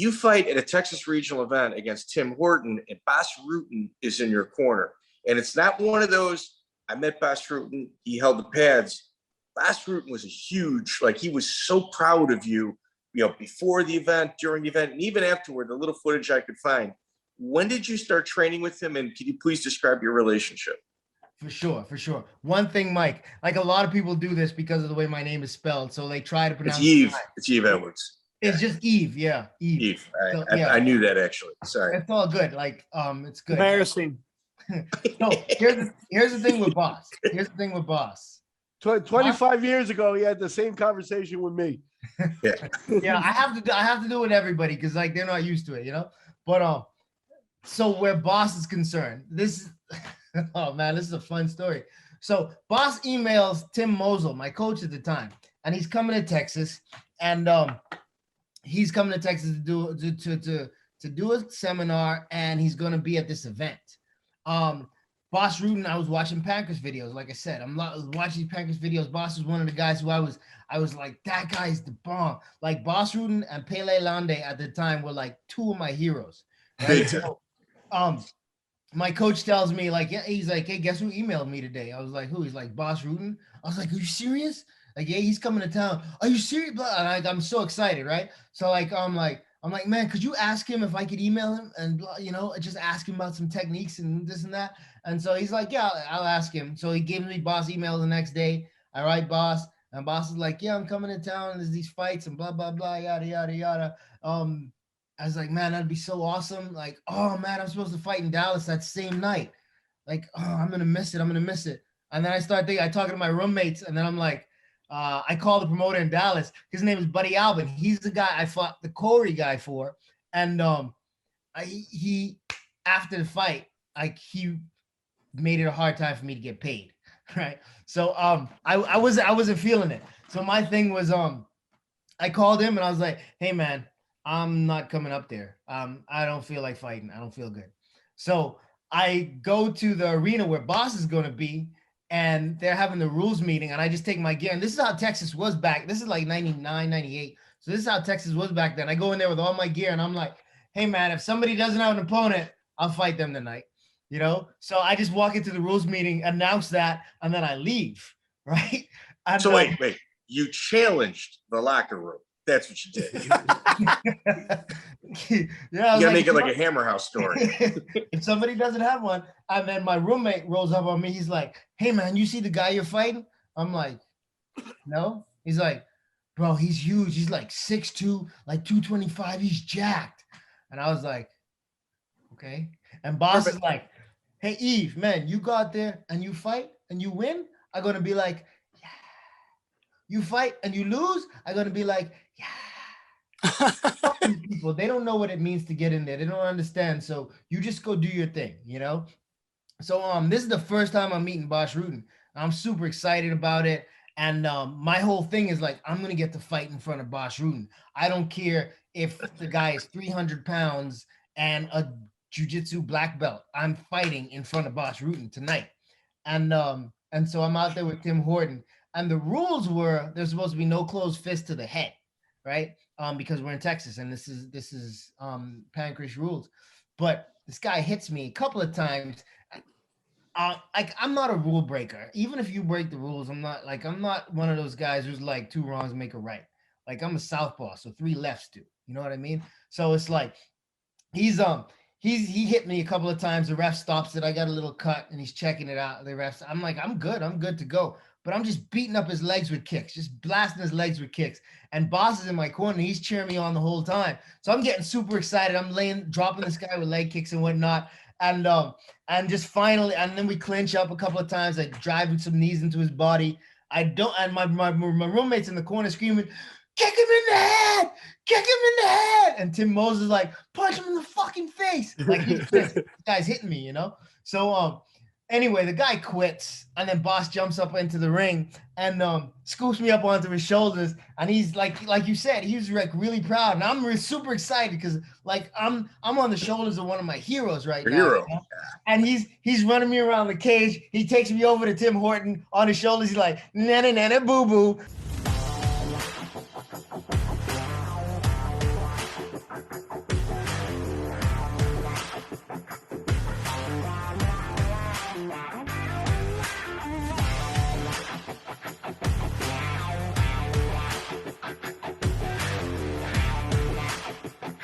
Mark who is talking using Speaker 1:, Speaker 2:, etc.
Speaker 1: you fight at a Texas regional event against Tim Horton, and Bas Rutten is in your corner. And it's not one of those, I met Bas Rutten, he held the pads. Bas Rutten was a huge, like he was so proud of you, before the event, during the event, and even afterward, the little footage I could find. When did you start training with him? And can you please describe your relationship?
Speaker 2: For sure. One thing, Mike, like a lot of people do this because of the way my name is spelled. So they try to pronounce
Speaker 1: it. Yves. It's Yves Edwards.
Speaker 2: It's just Yves. Yeah.
Speaker 1: Yves. I knew that actually. Sorry.
Speaker 2: It's all good. Like, it's good.
Speaker 3: Embarrassing.
Speaker 2: So here's the thing with Bas.
Speaker 3: 25 years ago, he had the same conversation with me.
Speaker 2: Yeah, I have to do it with everybody because like they're not used to it, But so where Bas is concerned, this is a fun story. So Bas emails Tim Mosel, my coach at the time, and he's coming to Texas, and he's coming to Texas to do a seminar, and he's going to be at this event. Bas Rutten, I was watching Pancrase videos. Like I said, I'm watching Pancrase videos. Bas was one of the guys who I was like, that guy's the bomb. Like Bas Rutten and Pele Lande at the time were like two of my heroes. Right? So, my coach tells me like, yeah, he's like, hey, guess who emailed me today? I was like, who? He's like, Bas Rutten. I was like, are you serious? Like, yeah, he's coming to town. Are you serious? And I'm so excited, right? So like, I'm like, man, could you ask him if I could email him and, just ask him about some techniques and this and that. And so he's like, yeah, I'll ask him. So he gives me Bas' email the next day. I write Bas, and Bas is like, yeah, I'm coming to town. There's these fights and blah, blah, blah, yada, yada, yada. I was like, man, that'd be so awesome. Like, oh man, I'm supposed to fight in Dallas that same night. Like, oh, I'm going to miss it. And then I start thinking, I talk to my roommates, and then I'm like, I called the promoter in Dallas. His name is Buddy Albin. He's the guy I fought the Corey guy for. And he after the fight, like he made it a hard time for me to get paid. Right. So I wasn't feeling it. So my thing was I called him and I was like, hey man, I'm not coming up there. I don't feel like fighting. I don't feel good. So I go to the arena where Bas is going to be, and they're having the rules meeting, and I just take my gear. And this is how Texas was back. This is like 99, 98. So this is how Texas was back then. I go in there with all my gear, and I'm like, hey, man, if somebody doesn't have an opponent, I'll fight them tonight, So I just walk into the rules meeting, announce that, and then I leave, right? And,
Speaker 1: so wait. You challenged the locker room. That's what you did.
Speaker 2: Yeah,
Speaker 1: you gotta make it like a Hammer House story.
Speaker 2: If somebody doesn't have one, and then my roommate rolls up on me, he's like, hey man, you see the guy you're fighting? I'm like, no. He's like, bro, he's huge. He's like 6'2", like 225. He's jacked. And I was like, okay. And Bas is like, hey Yves, man, you go out there and you fight and you win, I'm gonna be like, yeah. You fight and you lose, I'm gonna be like, yeah. People, they don't know what it means to get in there. They don't understand. So you just go do your thing, So this is the first time I'm meeting Bas Rutten. I'm super excited about it. And my whole thing is like, I'm gonna get to fight in front of Bas Rutten. I don't care if the guy is 300 pounds and a jiu-jitsu black belt. I'm fighting in front of Bas Rutten tonight. And so I'm out there with Tim Horton. And the rules were there's supposed to be no closed fist to the head, right? Because we're in Texas and this is Pancrase rules. But this guy hits me a couple of times. I'm not a rule breaker. Even if you break the rules, I'm not one of those guys who's like 2 wrongs make a right. Like I'm a southpaw, so 3 lefts do. You know what I mean? So it's like he hit me a couple of times. The ref stops it. I got a little cut and he's checking it out. The refs, I'm like, I'm good to go. But I'm just beating up his legs with kicks, just blasting his legs with kicks. And Bas is in my corner. And he's cheering me on the whole time. So I'm getting super excited. I'm dropping this guy with leg kicks and whatnot. And just finally, and then we clinch up a couple of times. I drive with some knees into his body. And my roommate's in the corner screaming, kick him in the head, kick him in the head. And Tim Moses is like, punch him in the fucking face. Like this guy's hitting me, So anyway, the guy quits, and then Bas jumps up into the ring and scoops me up onto his shoulders. And he's like you said, he was like really proud, and I'm super excited because like I'm on the shoulders of one of my heroes right now.
Speaker 1: Hero.
Speaker 2: And he's running me around the cage. He takes me over to Tim Horton on his shoulders. He's like, na na na na boo boo.